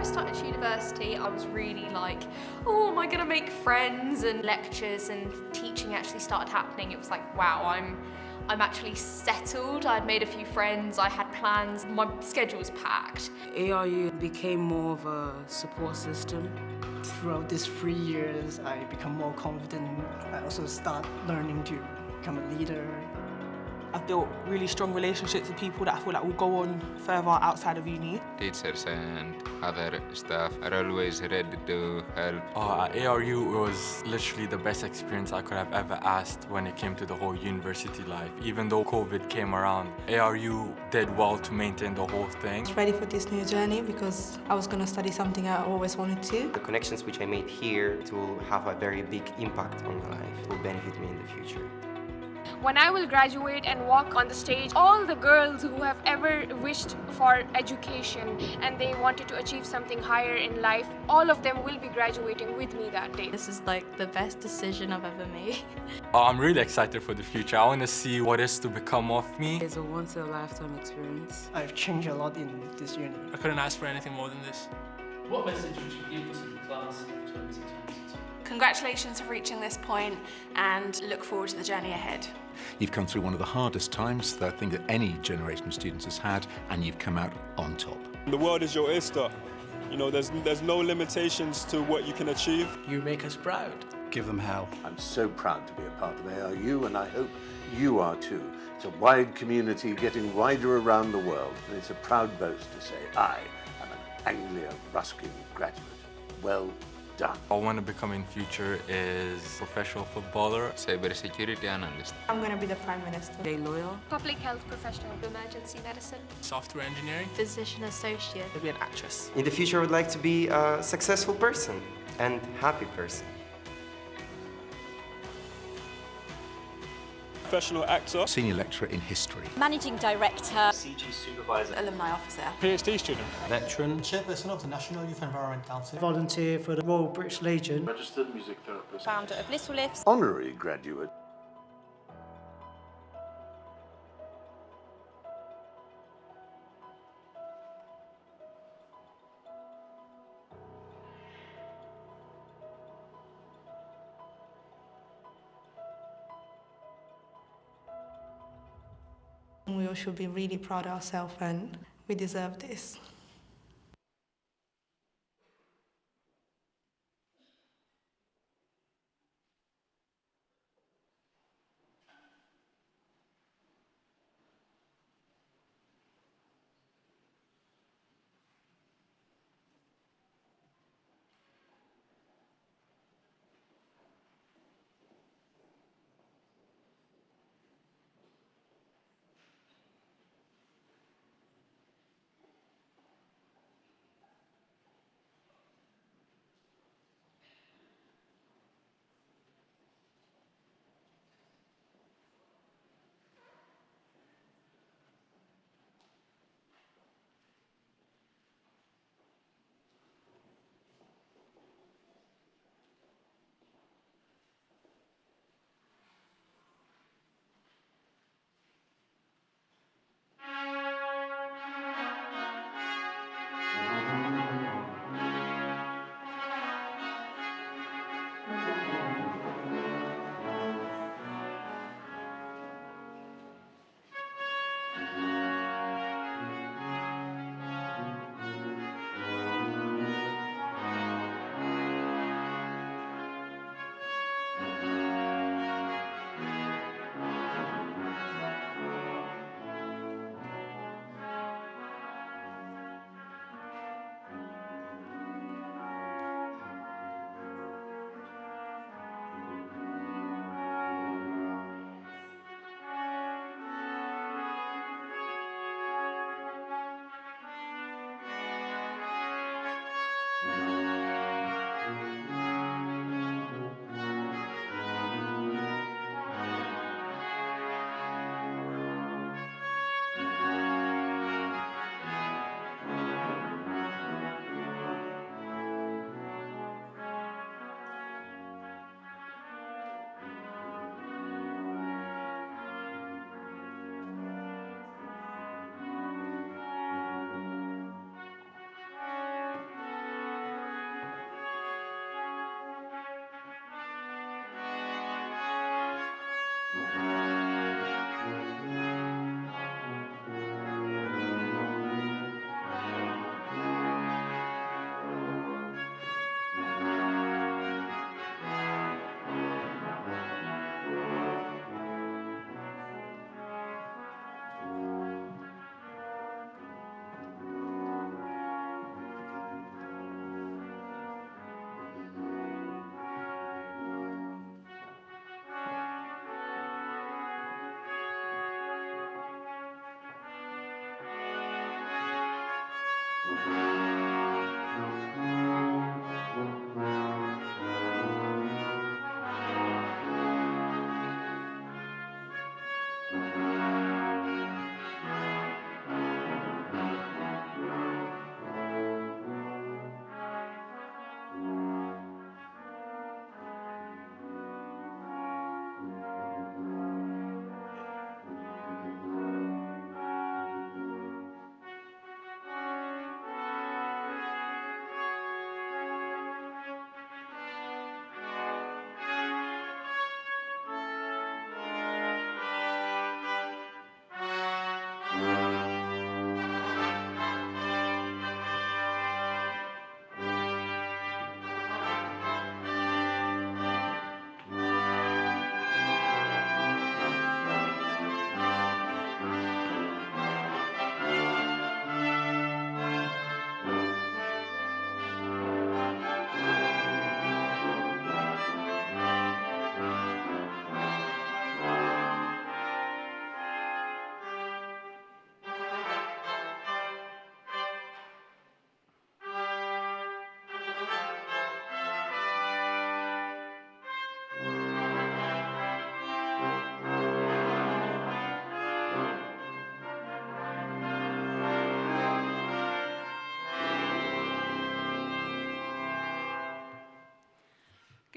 I started university, I was really like, oh, am I gonna make friends? And lectures and teaching actually started happening. It was like, wow, I'm actually settled. I'd made a few friends, I had plans, my schedule was packed. ARU became more of a support system. Throughout these 3 years, I become more confident. I also start learning to become a leader. I've built really strong relationships with people that I feel like will go on further outside of uni. Teachers and other staff are always ready to help. At ARU was literally the best experience I could have ever asked when it came to the whole university life. Even though COVID came around, ARU did well to maintain the whole thing. I was ready for this new journey because I was going to study something I always wanted to. The connections which I made here, it will have a very big impact on my life. It will benefit me in the future. When I will graduate and walk on the stage, all the girls who have ever wished for education and they wanted to achieve something higher in life, all of them will be graduating with me that day. This is like the best decision I've ever made. I'm really excited for the future. I want to see what is to become of me. It's a once-in-a-lifetime experience. I've changed a lot in this uni. I couldn't ask for anything more than this. What message would you give to the class of 2022? Congratulations for reaching this point and look forward to the journey ahead. You've come through one of the hardest times that I think that any generation of students has had, and you've come out on top. The world is your oyster. You know, there's no limitations to what you can achieve. You make us proud. Give them hell. I'm so proud to be a part of ARU, and I hope you are too. It's a wide community getting wider around the world, and it's a proud boast to say I am an Anglia Ruskin graduate. Well done. What I want to become in future is professional footballer, cybersecurity analyst. I'm going to be the Prime Minister. A lawyer. Public health professional. Emergency medicine. Software engineering. Physician associate. Maybe an actress. In the future, I would like to be a successful person and happy person. Professional actor. Senior lecturer in history. Managing director. CG supervisor. Alumni officer. PhD student. Veteran. Chairperson of the National Youth Environment Council. Volunteer for the Royal British Legion. Registered music therapist. Founder of Little Lifts. Honorary graduate. We all should be really proud of ourselves and we deserve this.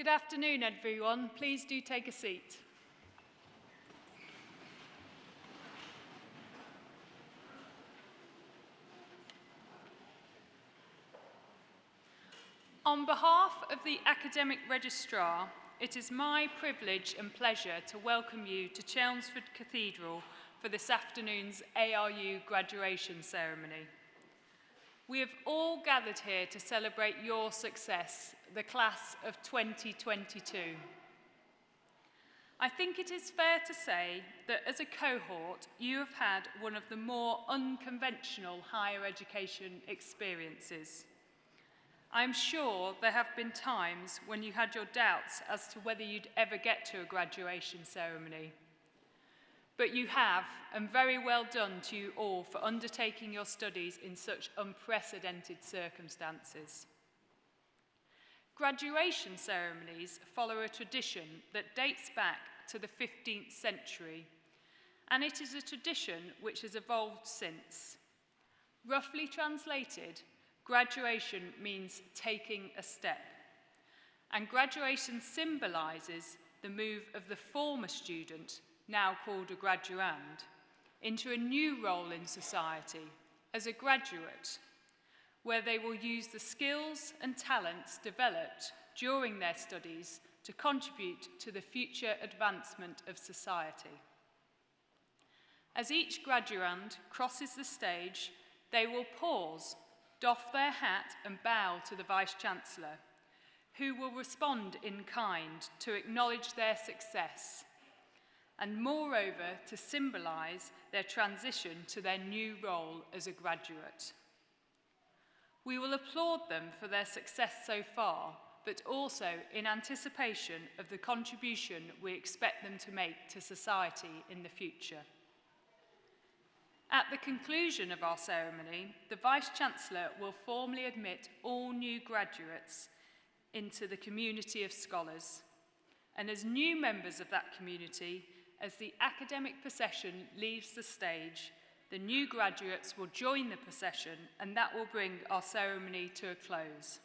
Good afternoon, everyone. Please do take a seat. On behalf of the Academic Registrar, it is my privilege and pleasure to welcome you to Chelmsford Cathedral for this afternoon's ARU graduation ceremony. We have all gathered here to celebrate your success, the class of 2022. I think it is fair to say that as a cohort, you have had one of the more unconventional higher education experiences. I'm sure there have been times when you had your doubts as to whether you'd ever get to a graduation ceremony. But you have, and very well done to you all for undertaking your studies in such unprecedented circumstances. Graduation ceremonies follow a tradition that dates back to the 15th century, and it is a tradition which has evolved since. Roughly translated, graduation means taking a step, and graduation symbolises the move of the former student, now called a graduand, into a new role in society as a graduate, where they will use the skills and talents developed during their studies to contribute to the future advancement of society. As each graduand crosses the stage, they will pause, doff their hat and bow to the Vice-Chancellor, who will respond in kind to acknowledge their success, and moreover to symbolise their transition to their new role as a graduate. We will applaud them for their success so far, but also in anticipation of the contribution we expect them to make to society in the future. At the conclusion of our ceremony, the Vice-Chancellor will formally admit all new graduates into the community of scholars, and as new members of that community, as the academic procession leaves the stage, the new graduates will join the procession, and that will bring our ceremony to a close.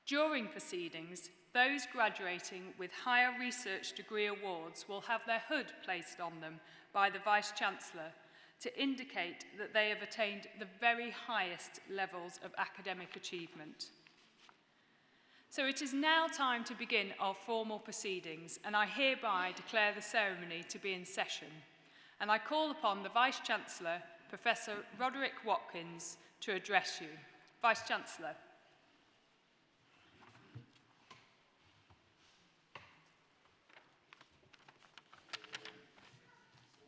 During proceedings, those graduating with higher research degree awards will have their hood placed on them by the Vice-Chancellor to indicate that they have attained the very highest levels of academic achievement. So it is now time to begin our formal proceedings, and I hereby declare the ceremony to be in session. And I call upon the Vice-Chancellor, Professor Roderick Watkins, to address you. Vice-Chancellor.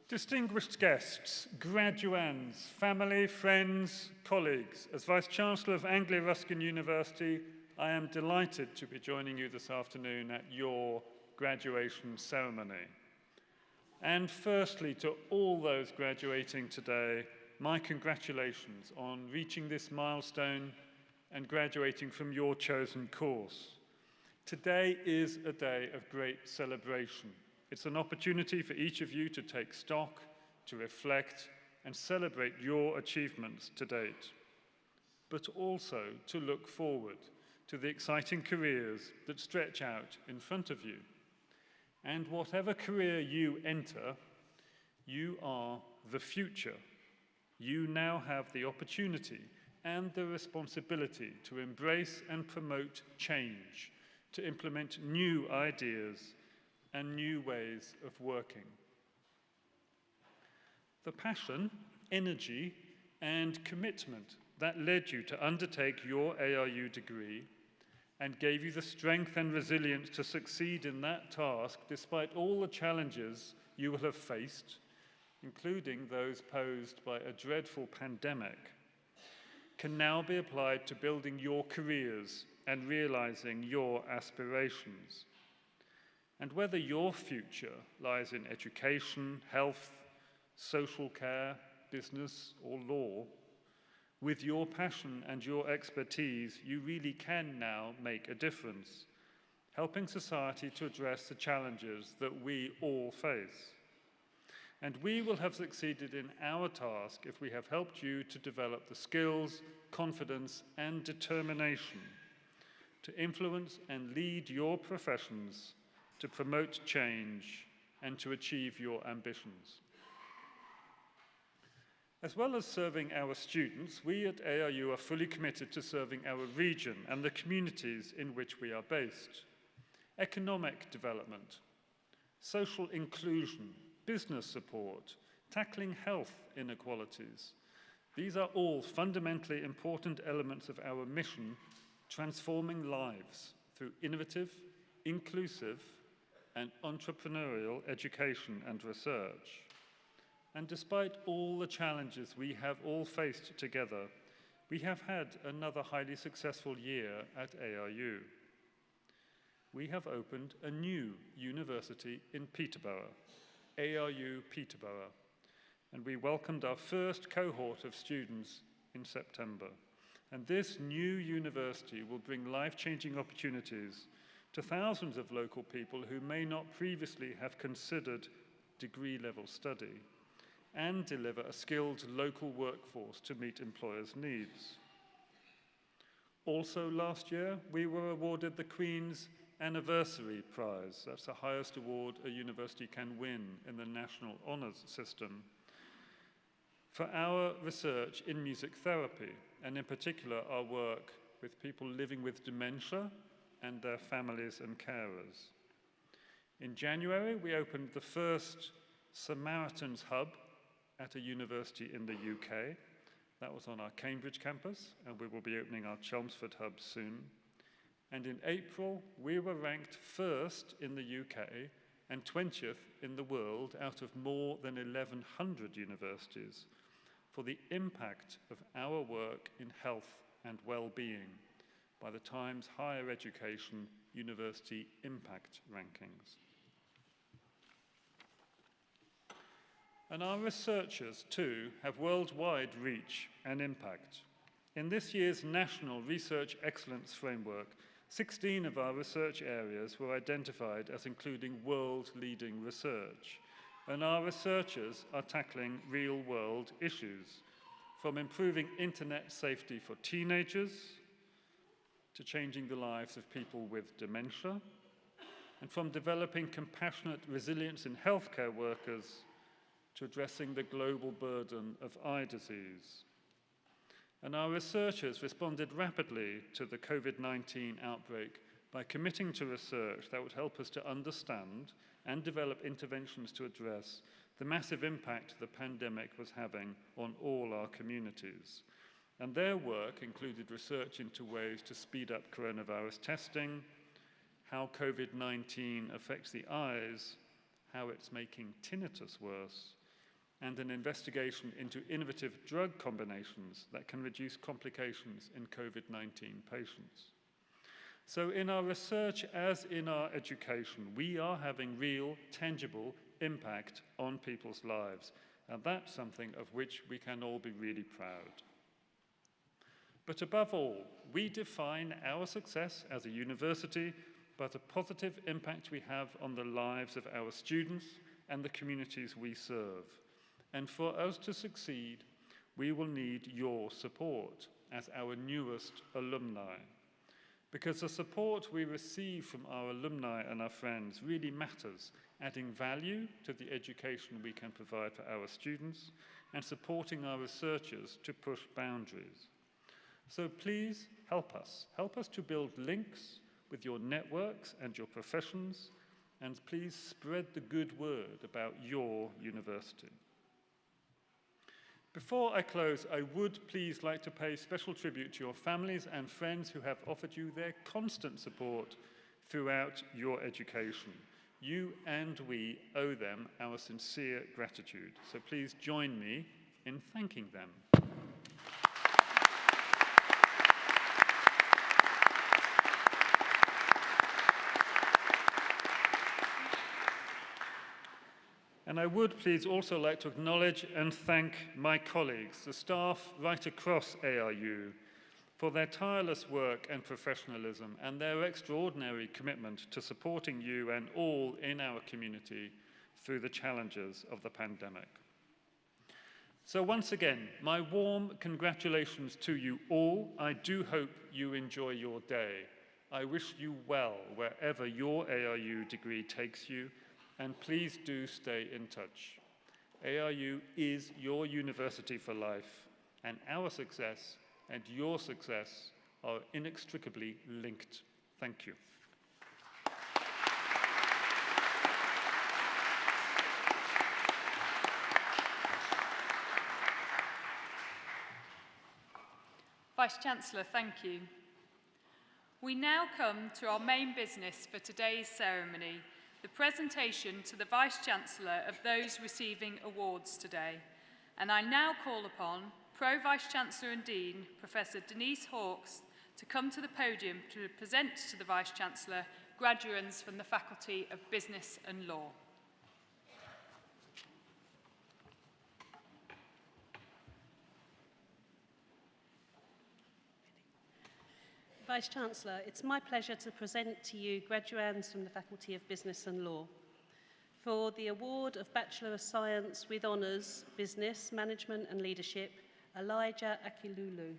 Distinguished guests, graduands, family, friends, colleagues, as Vice-Chancellor of Anglia-Ruskin University, I am delighted to be joining you this afternoon at your graduation ceremony. And firstly, to all those graduating today, my congratulations on reaching this milestone and graduating from your chosen course. Today is a day of great celebration. It's an opportunity for each of you to take stock, to reflect, and celebrate your achievements to date, but also to look forward to the exciting careers that stretch out in front of you. And whatever career you enter, you are the future. You now have the opportunity and the responsibility to embrace and promote change, to implement new ideas and new ways of working. The passion, energy, and commitment that led you to undertake your ARU degree and gave you the strength and resilience to succeed in that task despite all the challenges you will have faced, including those posed by a dreadful pandemic, can now be applied to building your careers and realizing your aspirations. And whether your future lies in education, health, social care, business, or law, with your passion and your expertise, you really can now make a difference, helping society to address the challenges that we all face. And we will have succeeded in our task if we have helped you to develop the skills, confidence, and determination to influence and lead your professions, to promote change, and to achieve your ambitions. As well as serving our students, we at ARU are fully committed to serving our region and the communities in which we are based. Economic development, social inclusion, business support, tackling health inequalities. These are all fundamentally important elements of our mission, transforming lives through innovative, inclusive, and entrepreneurial education and research. And despite all the challenges we have all faced together, we have had another highly successful year at ARU. We have opened a new university in Peterborough, ARU Peterborough, and we welcomed our first cohort of students in September. And this new university will bring life-changing opportunities to thousands of local people who may not previously have considered degree-level study, and deliver a skilled local workforce to meet employers' needs. Also last year, we were awarded the Queen's Anniversary Prize. That's the highest award a university can win in the National Honours System, for our research in music therapy, and in particular our work with people living with dementia and their families and carers. In January, we opened the first Samaritans Hub at a university in the UK. That was on our Cambridge campus, and we will be opening our Chelmsford hub soon. And in April, we were ranked first in the UK and 20th in the world out of more than 1,100 universities for the impact of our work in health and well-being by the Times Higher Education University Impact Rankings. And our researchers, too, have worldwide reach and impact. In this year's National Research Excellence Framework, 16 of our research areas were identified as including world-leading research. And our researchers are tackling real-world issues, from improving internet safety for teenagers, to changing the lives of people with dementia, and from developing compassionate resilience in healthcare workers to addressing the global burden of eye disease. And our researchers responded rapidly to the COVID-19 outbreak by committing to research that would help us to understand and develop interventions to address the massive impact the pandemic was having on all our communities. And their work included research into ways to speed up coronavirus testing, how COVID-19 affects the eyes, how it's making tinnitus worse, and an investigation into innovative drug combinations that can reduce complications in COVID-19 patients. So in our research as in our education, we are having real, tangible impact on people's lives, and that's something of which we can all be really proud. But above all, we define our success as a university by the positive impact we have on the lives of our students and the communities we serve. And for us to succeed, we will need your support as our newest alumni. Because the support we receive from our alumni and our friends really matters, adding value to the education we can provide for our students and supporting our researchers to push boundaries. So please help us. Help us to build links with your networks and your professions, and please spread the good word about your university. Before I close, I would please like to pay special tribute to your families and friends who have offered you their constant support throughout your education. You and we owe them our sincere gratitude. So please join me in thanking them. And I would please also like to acknowledge and thank my colleagues, the staff right across ARU, for their tireless work and professionalism and their extraordinary commitment to supporting you and all in our community through the challenges of the pandemic. So once again, my warm congratulations to you all. I do hope you enjoy your day. I wish you well wherever your ARU degree takes you, and please do stay in touch. ARU is your university for life, and our success and your success are inextricably linked. Thank you. Vice-Chancellor, thank you. We now come to our main business for today's ceremony, the presentation to the Vice-Chancellor of those receiving awards today. And I now call upon Pro-Vice-Chancellor and Dean, Professor Denise Hawkes, to come to the podium to present to the Vice-Chancellor graduates from the Faculty of Business and Law. Vice-Chancellor, it's my pleasure to present to you graduands from the Faculty of Business and Law for the award of Bachelor of Science with Honours, Business, Management and Leadership, Elijah Akilulu.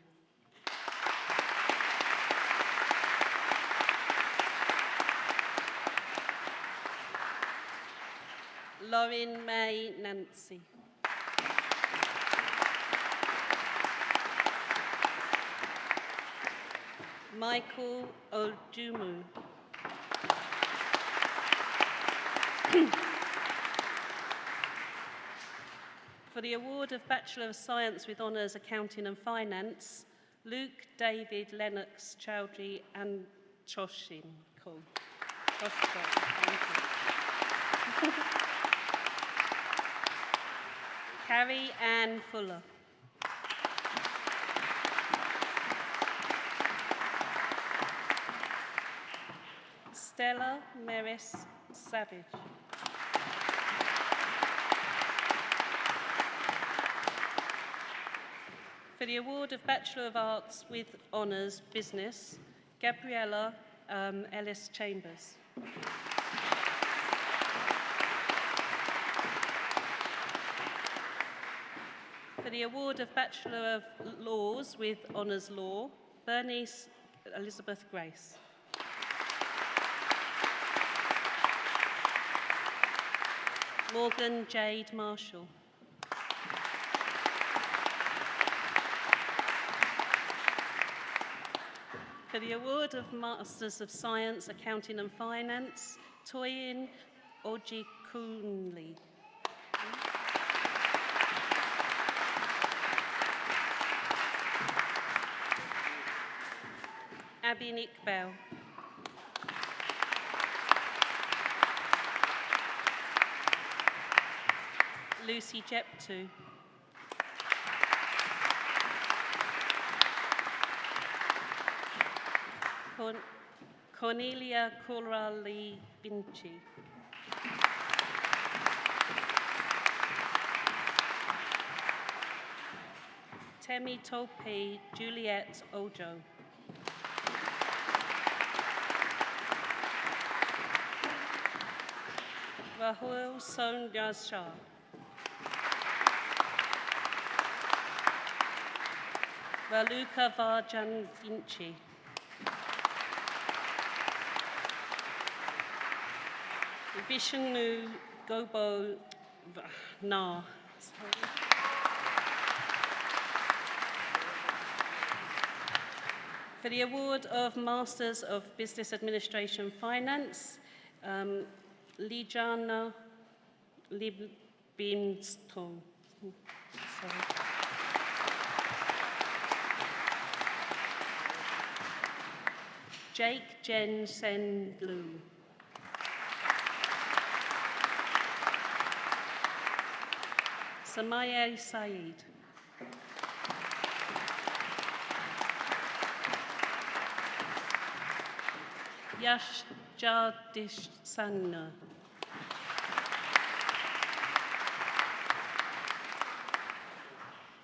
Lauren May Nancy. Michael Odumu. For the award of Bachelor of Science with Honours Accounting and Finance, Luke David Lennox Chowdhury and Choshin. Cool. Carrie Ann Fuller. Stella Meris Savage. For the award of Bachelor of Arts with Honours Business, Gabriella Ellis Chambers. For the award of Bachelor of Laws with Honours Law, Bernice Elizabeth Grace. Morgan Jade Marshall. For the award of Masters of Science, Accounting and Finance, Toyin Ojikunle. Abin Iqbal. Lucy Jeptu. Cornelia Corali Binchi. Temi Tope Juliet Ojo. Rahul Sonia Shah. Raluca Varjan Vinci. Vishnu Gobo Na. For the award of Masters of Business Administration Finance, Lijana Libinstone. Jake Jen Sen Lu. Samaya Saeed. Yash Jadish Sanna.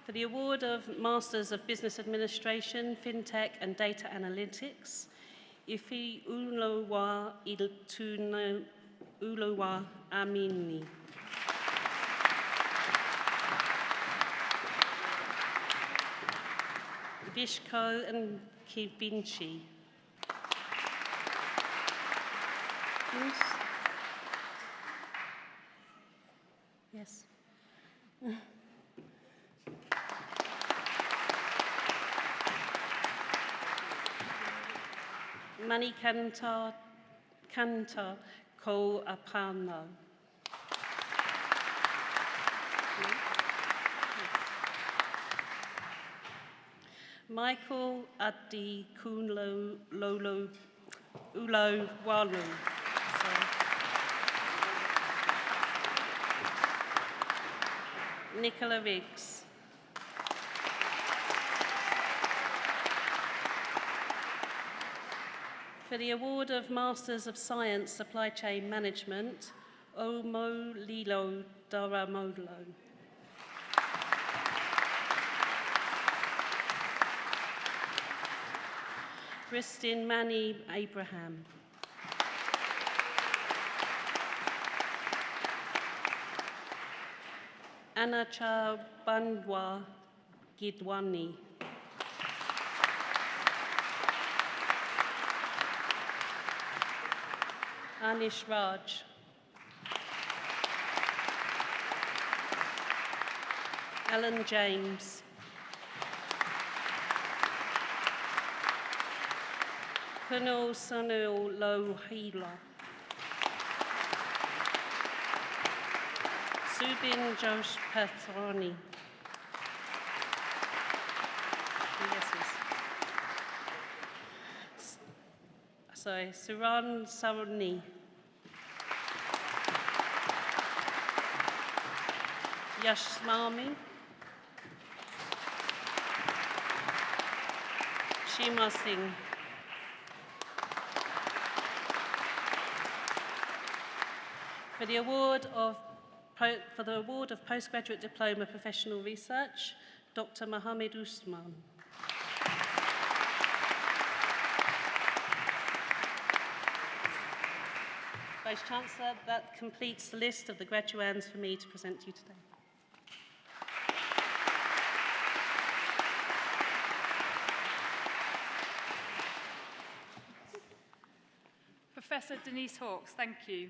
For the award of Masters of Business Administration, FinTech and Data Analytics, Ifi Ulowa Iltuna Ulowa Amini. Vishko and Kivinci. Yes. Mani Kanta Ko Apano. Michael Adi Kunlo Lolo Ulo Walu. Nicola Riggs. For the award of Masters of Science Supply Chain Management, Omo Lilo Daramolo. Kristin Manny Abraham. Anacha Bandwa Gidwani. Anish Raj. Alan James. Kunal Sunil Lohila. Subin Josh Patrani. Sorry, Suran Saruni. Yashmami. Shima Singh. For the award of Postgraduate Diploma Professional Research, Dr. Mohammed Usman. Vice Chancellor, that completes the list of the graduands for me to present to you today. Professor Denise Hawkes, thank you.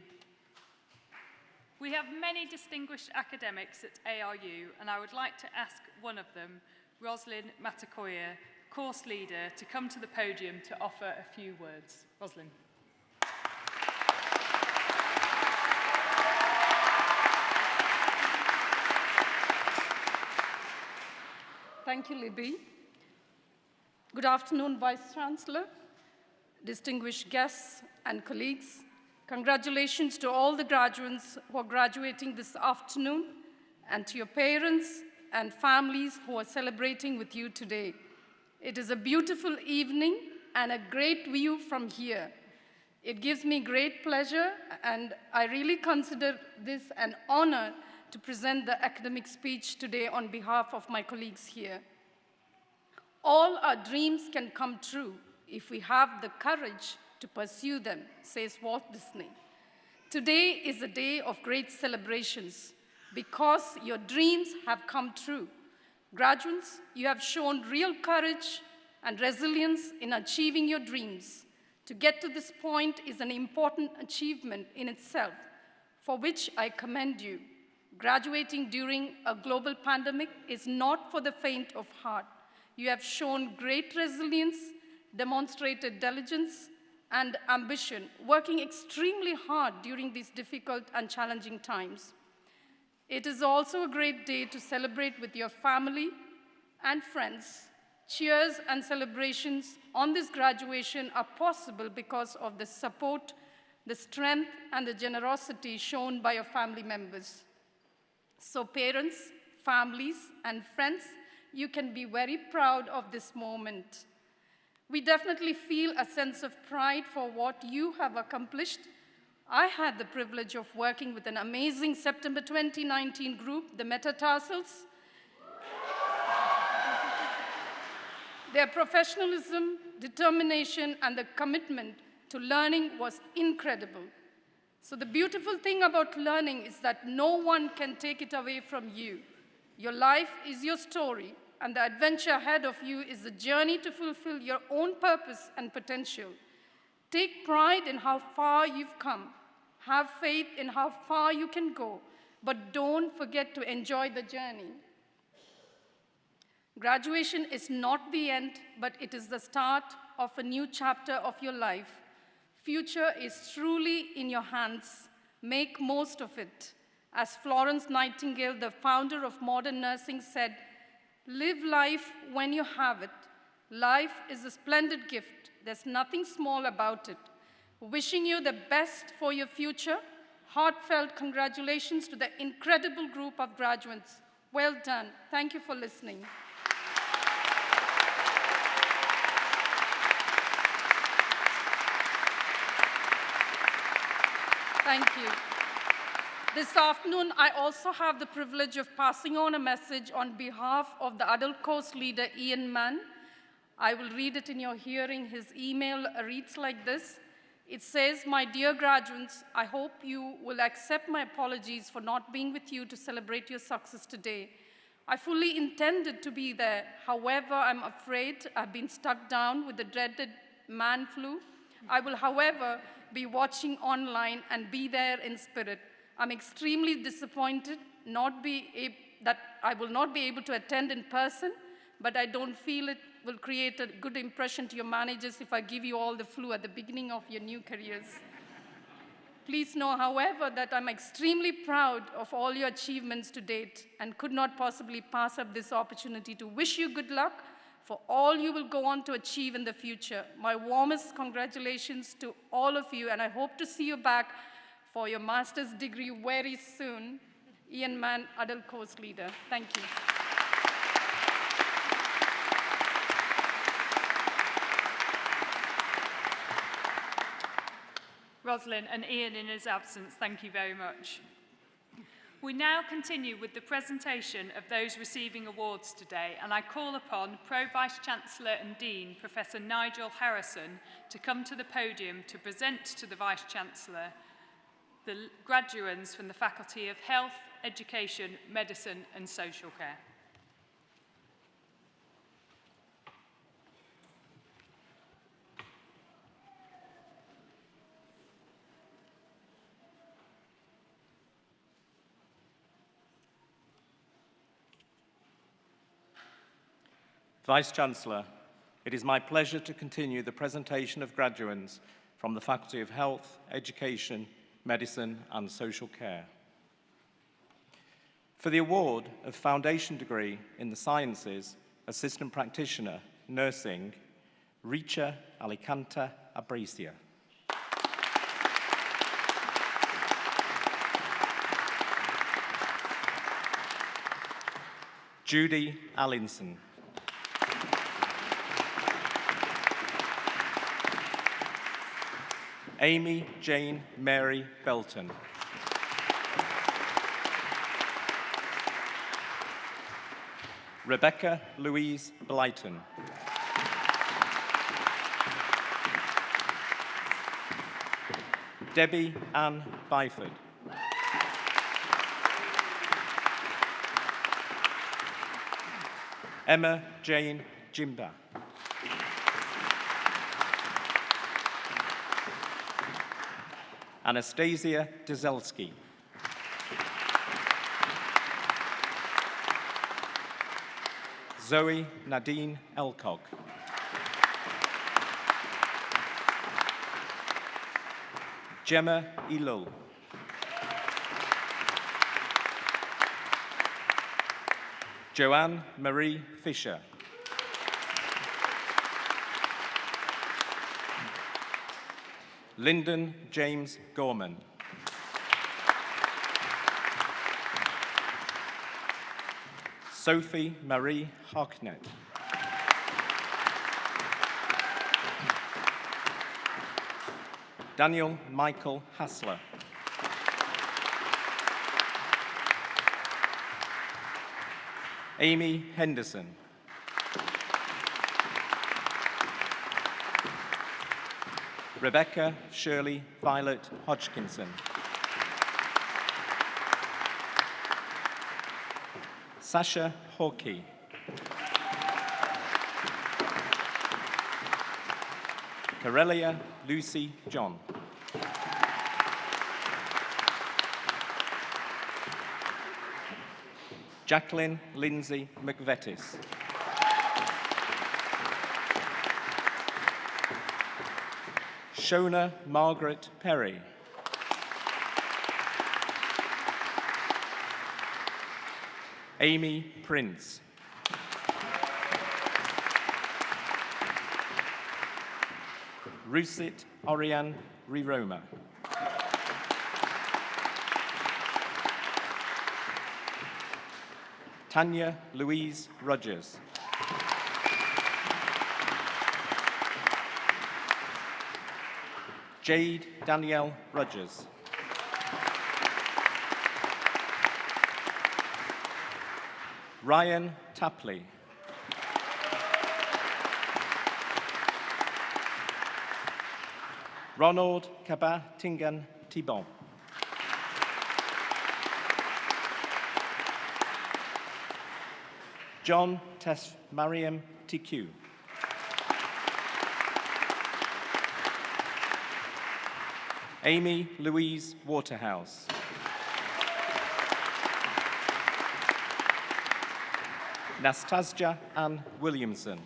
We have many distinguished academics at ARU, and I would like to ask one of them, Roslyn Matakoya, course leader, to come to the podium to offer a few words. Roslyn. Thank you, Libby. Good afternoon, Vice Chancellor, distinguished guests and colleagues. Congratulations to all the graduates who are graduating this afternoon, and to your parents and families who are celebrating with you today. It is a beautiful evening and a great view from here. It gives me great pleasure, and I really consider this an honor to present the academic speech today on behalf of my colleagues here. All our dreams can come true if we have the courage to pursue them, says Walt Disney. Today is a day of great celebrations because your dreams have come true. Graduates, you have shown real courage and resilience in achieving your dreams. To get to this point is an important achievement in itself, for which I commend you. Graduating during a global pandemic is not for the faint of heart. You have shown great resilience, demonstrated diligence, and ambition, working extremely hard during these difficult and challenging times. It is also a great day to celebrate with your family and friends. Cheers and celebrations on this graduation are possible because of the support, the strength, and the generosity shown by your family members. So parents, families, and friends, you can be very proud of this moment. We definitely feel a sense of pride for what you have accomplished. I had the privilege of working with an amazing September 2019 group, the Metatarsals. Their professionalism, determination, and the commitment to learning was incredible. So the beautiful thing about learning is that no one can take it away from you. Your life is your story, and the adventure ahead of you is the journey to fulfill your own purpose and potential. Take pride in how far you've come. Have faith in how far you can go, but don't forget to enjoy the journey. Graduation is not the end, but it is the start of a new chapter of your life. Future is truly in your hands. Make most of it. As Florence Nightingale, the founder of modern nursing, said, "Live life when you have it. Life is a splendid gift. There's nothing small about it." Wishing you the best for your future. Heartfelt congratulations to the incredible group of graduates. Well done. Thank you for listening. Thank you. This afternoon, I also have the privilege of passing on a message on behalf of the adult course leader, Ian Mann. I will read it in your hearing. His email reads like this. It says, "My dear graduates, I hope you will accept my apologies for not being with you to celebrate your success today. I fully intended to be there. However, I'm afraid I've been stuck down with the dreaded man flu. I will, however, be watching online and be there in spirit. I'm extremely disappointed that I will not be able to attend in person, but I don't feel it will create a good impression to your managers if I give you all the flu at the beginning of your new careers. Please know, however, that I'm extremely proud of all your achievements to date and could not possibly pass up this opportunity to wish you good luck for all you will go on to achieve in the future. My warmest congratulations to all of you, and I hope to see you back for your master's degree very soon." Ian Mann, Adult Course Leader. Thank you. Rosalind and Ian in his absence, thank you very much. We now continue with the presentation of those receiving awards today, and I call upon Pro Vice-Chancellor and Dean, Professor Nigel Harrison, to come to the podium to present to the Vice-Chancellor the graduates from the Faculty of Health, Education, Medicine and Social Care. Vice-Chancellor, it is my pleasure to continue the presentation of graduates from the Faculty of Health, Education, Medicine and Social Care. For the award of Foundation Degree in the Sciences, Assistant Practitioner, Nursing, Richa Alicanta Abricia. Judy Allinson. Amy Jane Mary Belton. Rebecca Louise Blyton. Debbie Ann Byford. Emma Jane Jimba. Anastasia Dzelski. Zoe Nadine Elcock. Gemma Ilul. Joanne Marie Fisher. Lyndon James Gorman. Sophie Marie Harknett. Daniel Michael Hassler. Amy Henderson. Rebecca Shirley Violet Hodgkinson. Sasha Hawkey. Corelia Lucy John. Jacqueline Lindsay McVettis. Shona Margaret Perry. Amy Prince. Rusit Oriane Riroma. Tanya Louise Rogers. Jade Danielle Rogers. Ryan Tapley. Ronald Kaba-Tingan Thibon. John Tess Mariam TQ. Amy Louise Waterhouse. Nastasja Ann Williamson.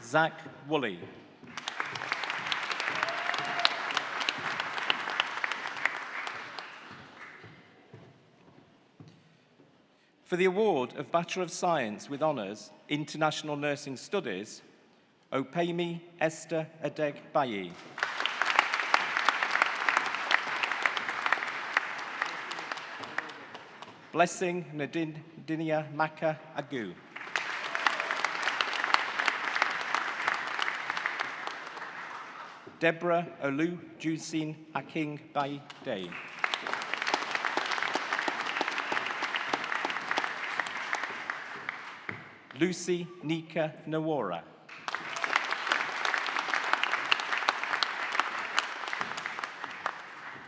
Zach Woolley. For the award of Bachelor of Science with Honours, International Nursing Studies, Opemi Esther Adeg Bayi. Blessing Nadinia Maka Agu. Deborah Olu Jusin Aking Bai Day. Lucy Nika Nawora.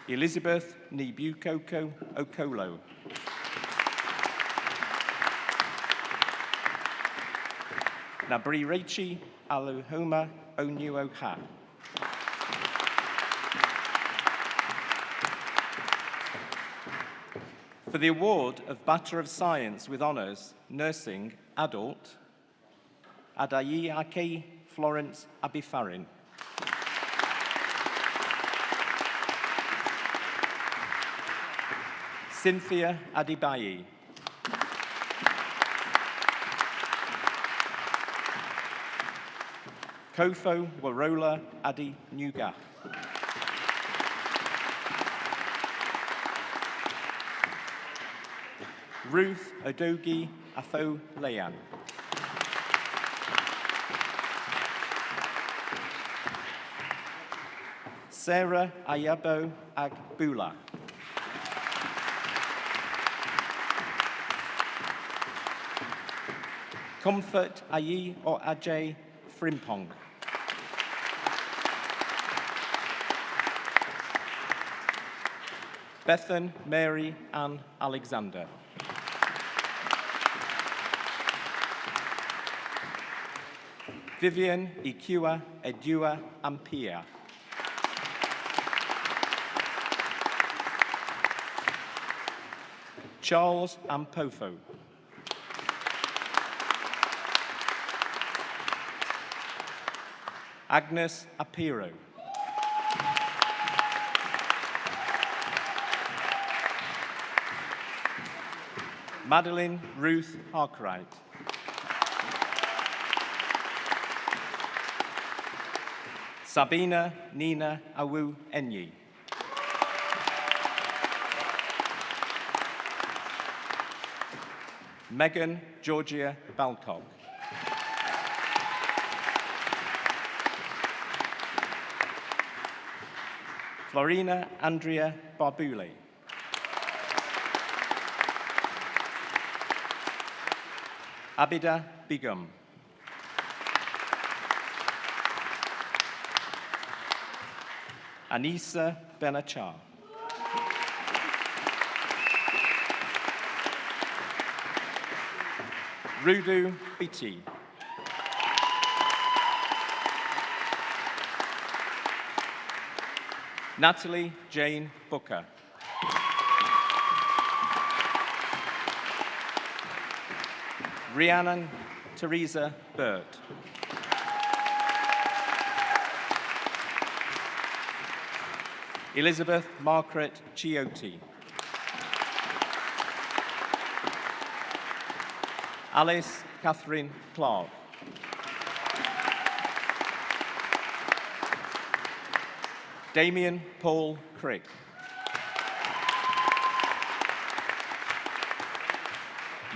Elizabeth Nibukoko Okolo. Nabri Rechi Aluhoma Onuoha. For the award of Bachelor of Science with Honours, Nursing, Adult, Adayi Ake Florence Abifarin. Cynthia Adibayi. Kofo Warola Adi Nuga. Ruth Odogi Afo Leyan. Sarah Ayabo Agbula. Comfort Ayi or Ajay Frimpong. Bethan Mary Ann Alexander. Vivian Ikua Edua Ampia. Charles Ampofo. Agnes Apiro. Madeline Ruth Harkright. Sabina Nina Awu Enyi. Megan Georgia Balcock. Florina Andrea Barbule. Abida Bigum. Anissa Benachar. Rudu Biti. Natalie Jane Booker. Rhiannon Teresa Burt. Elizabeth Margaret Chiotti. Alice Catherine Clark. Damien Paul Crick.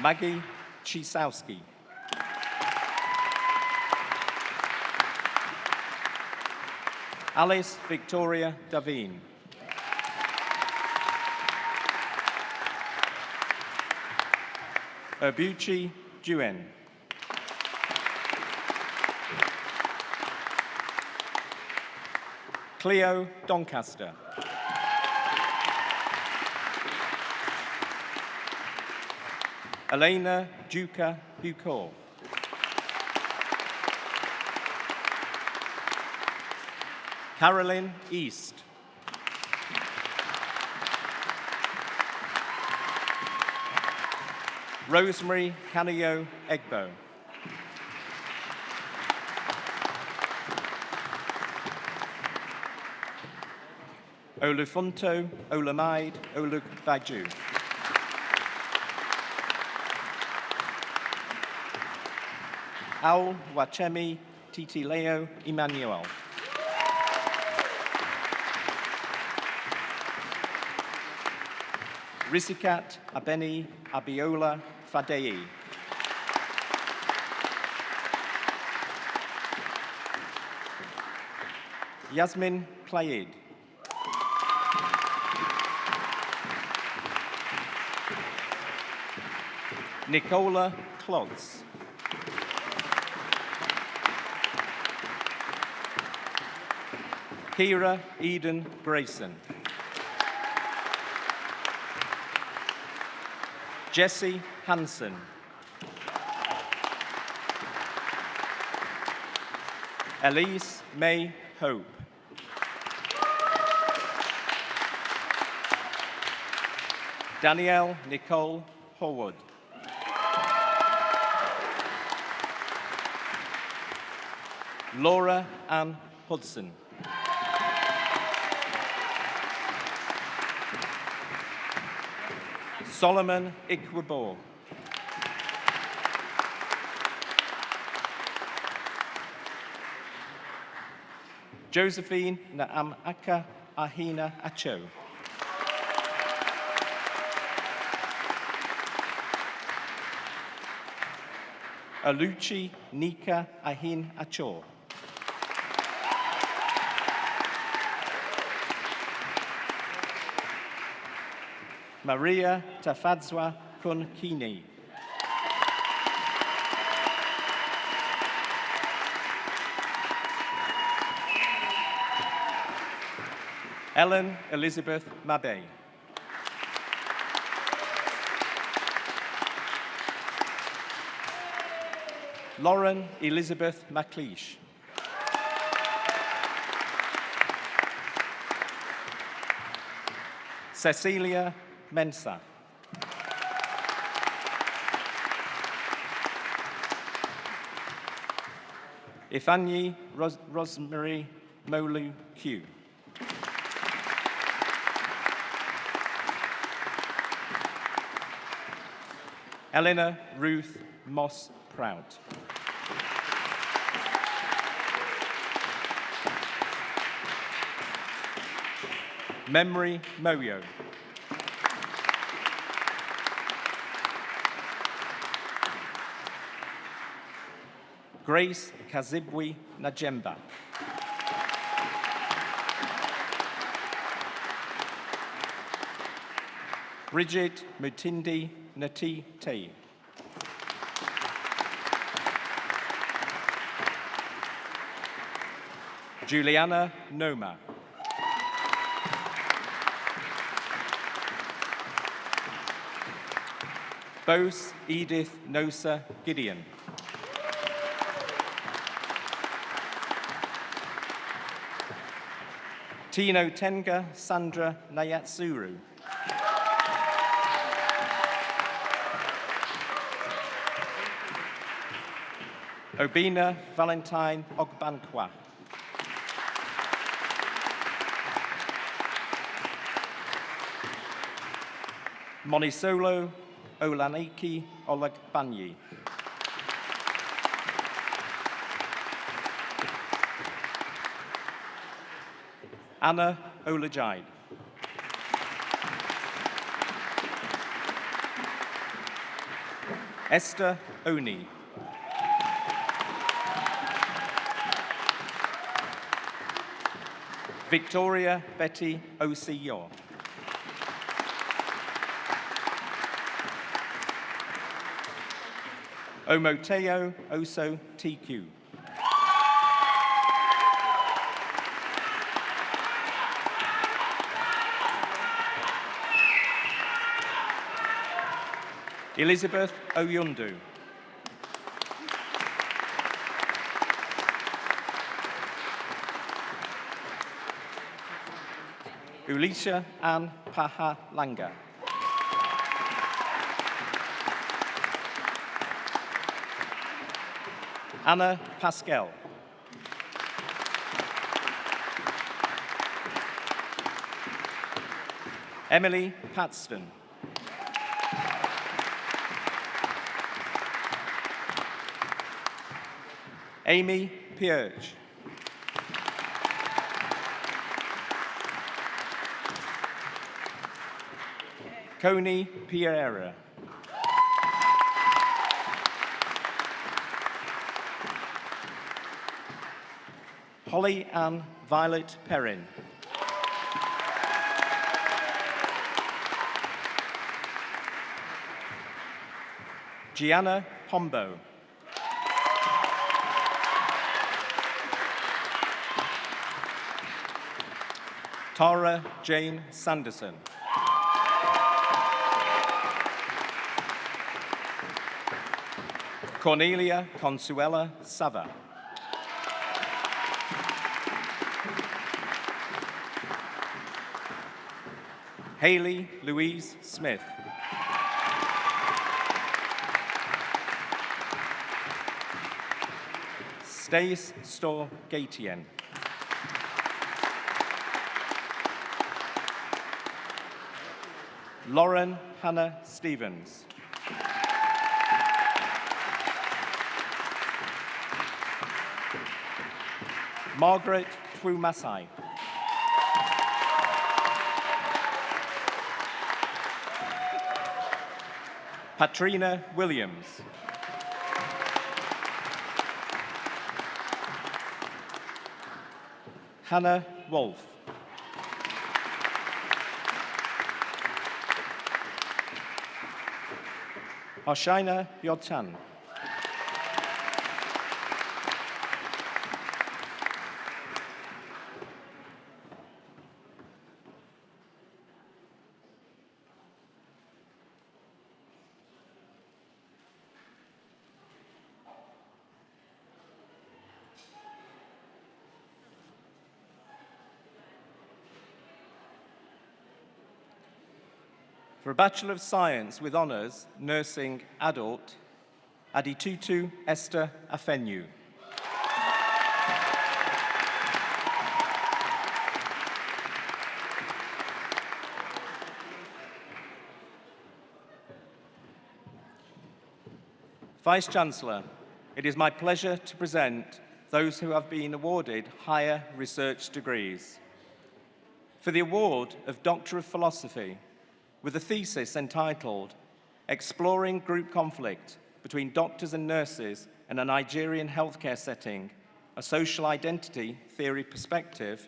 Maggie Chisowski. Alice Victoria Davine. Obuchi Juen. Cleo Doncaster. Elena Duca Bucor. Carolyn East. Rosemary Canio Egbo. Olufunto Olamide Olugbaju. Aul Wachemi Titileo Emmanuel. Risikat Abeni Abiola Fadei. Yasmin Claid. Nicola Clods. Kira Eden Grayson. Jessie Hansen. Elise May Hope. Danielle Nicole Howard. Laura Ann Hudson. Solomon Ikwabo. Josephine Naamaka Ahina Acho. Aluchi Nika Ahin Acho. Maria Tafadzwa Kunkini. Ellen Elizabeth Mabe. Lauren Elizabeth MacLeish. Cecilia Mensa. Ifanyi Rosemary Molu Q. Eleanor Ruth Moss Prout. Memory Moyo. Grace Kazibwe Najemba. Bridget Mutindi Nati Te. Juliana Noma. Bose Edith Nosa Gideon. Tino Tenga Sandra Nayatsuru. Obina Valentine Ogbankwa. Monisolo Olaniki Olagbanyi. Anna Olajide. Esther Oni. Victoria Betty Osiyo. Omoteo Oso TQ. Elizabeth Oyundu. Ulisha Ann Paha Langa. Anna Pascal. Emily Patston. Amy Pierge. Coney Pierre. Holly Ann Violet Perrin. Gianna Pombo. Tara Jane Sanderson. Cornelia Consuela Sava. Hayley Louise Smith. Stace Storr Gatien. Lauren Hannah Stevens. Margaret Twumasai. Patrina Williams. Hannah Wolf. Arshina Yodtan. For a Bachelor of Science with Honours, Nursing Adult, Aditutu Esther Afenyu. Vice-Chancellor, it is my pleasure to present those who have been awarded higher research degrees. For the award of Doctor of Philosophy, with a thesis entitled Exploring Group Conflict Between Doctors and Nurses in a Nigerian Healthcare Setting, a Social Identity Theory Perspective,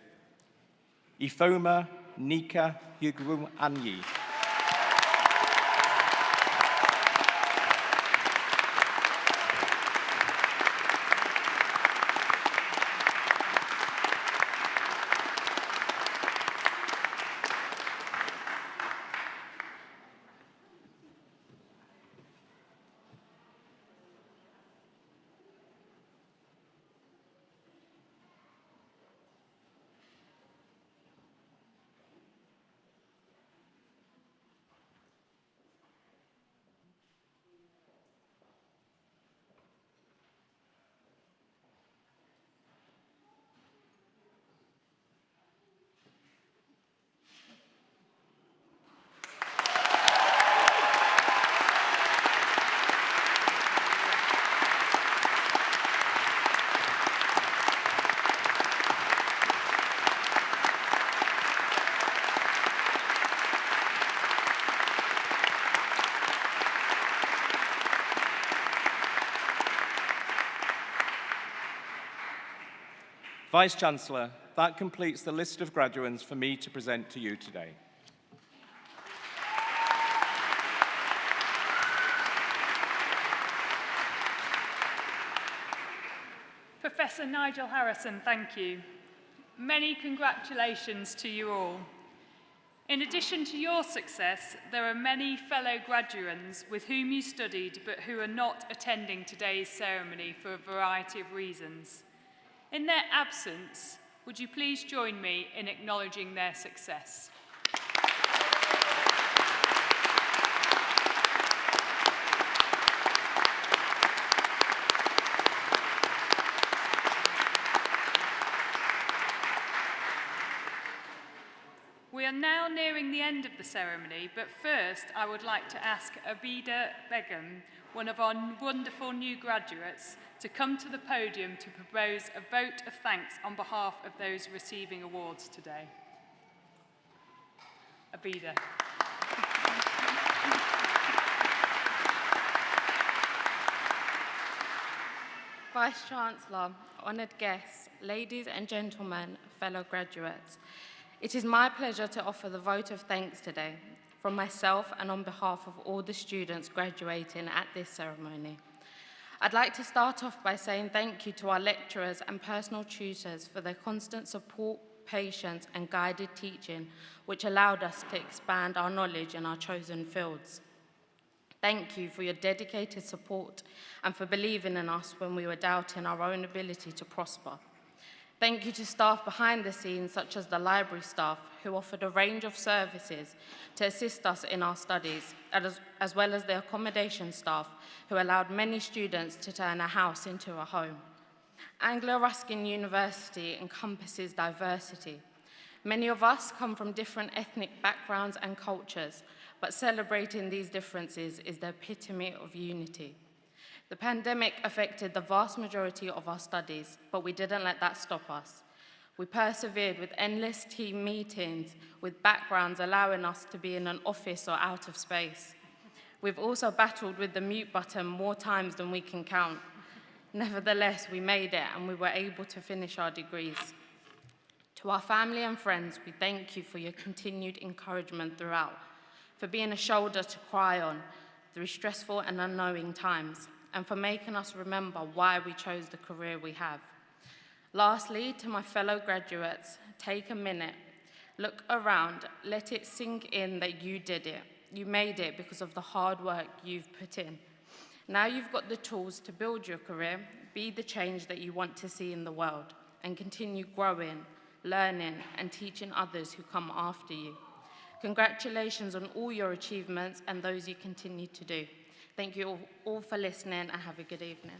Ifoma Nika Yugwu Anyi. Vice-Chancellor, that completes the list of graduands for me to present to you today. Professor Nigel Harrison, thank you. Many congratulations to you all. In addition to your success, there are many fellow graduands with whom you studied but who are not attending today's ceremony for a variety of reasons. In their absence, would you please join me in acknowledging their success? We are now nearing the end of the ceremony, but first I would like to ask Abida Begum, one of our wonderful new graduates, to come to the podium to propose a vote of thanks on behalf of those receiving awards today. Abida. Vice-Chancellor, honoured guests, ladies and gentlemen, fellow graduates, it is my pleasure to offer the vote of thanks today from myself and on behalf of all the students graduating at this ceremony. I'd like to start off by saying thank you to our lecturers and personal tutors for their constant support, patience and guided teaching, which allowed us to expand our knowledge in our chosen fields. Thank you for your dedicated support and for believing in us when we were doubting our own ability to prosper. Thank you to staff behind the scenes, such as the library staff, who offered a range of services to assist us in our studies, as well as the accommodation staff, who allowed many students to turn a house into a home. Anglo-Ruskin University encompasses diversity. Many of us come from different ethnic backgrounds and cultures, but celebrating these differences is the epitome of unity. The pandemic affected the vast majority of our studies, but we didn't let that stop us. We persevered with endless team meetings, with backgrounds allowing us to be in an office or out of space. We've also battled with the mute button more times than we can count. Nevertheless, we made it and we were able to finish our degrees. To our family and friends, we thank you for your continued encouragement throughout, for being a shoulder to cry on through stressful and unknowing times, and for making us remember why we chose the career we have. Lastly, to my fellow graduates, take a minute, look around, let it sink in that you did it. You made it because of the hard work you've put in. Now you've got the tools to build your career, be the change that you want to see in the world, and continue growing, learning, and teaching others who come after you. Congratulations on all your achievements and those you continue to do. Thank you all for listening and have a good evening.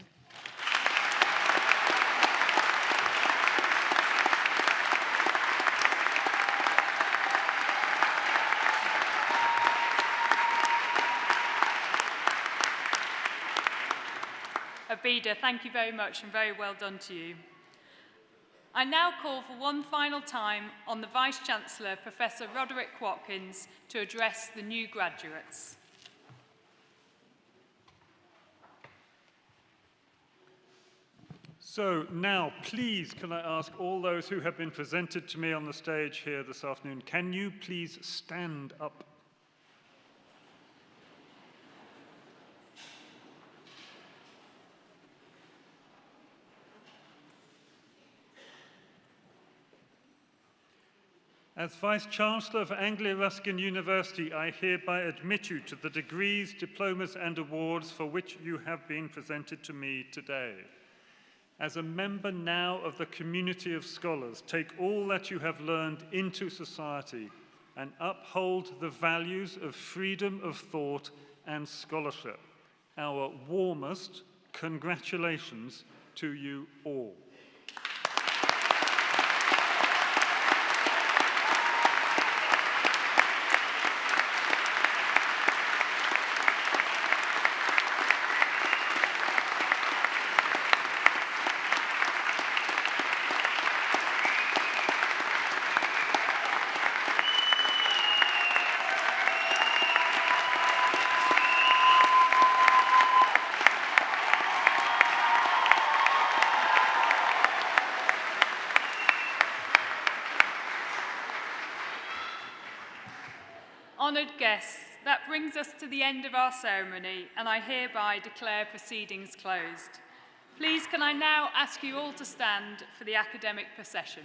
Abida, thank you very much and very well done to you. I now call for one final time on the Vice-Chancellor, Professor Roderick Watkins, to address the new graduates. So now, please, can I ask all those who have been presented to me on the stage here this afternoon, can you please stand up? As Vice-Chancellor of Anglo-Ruskin University, I hereby admit you to the degrees, diplomas and awards for which you have been presented to me today. As a member now of the community of scholars, take all that you have learned into society and uphold the values of freedom of thought and scholarship. Our warmest congratulations to you all. Honoured guests, that brings us to the end of our ceremony, and I hereby declare proceedings closed. Please can I now ask you all to stand for the academic procession.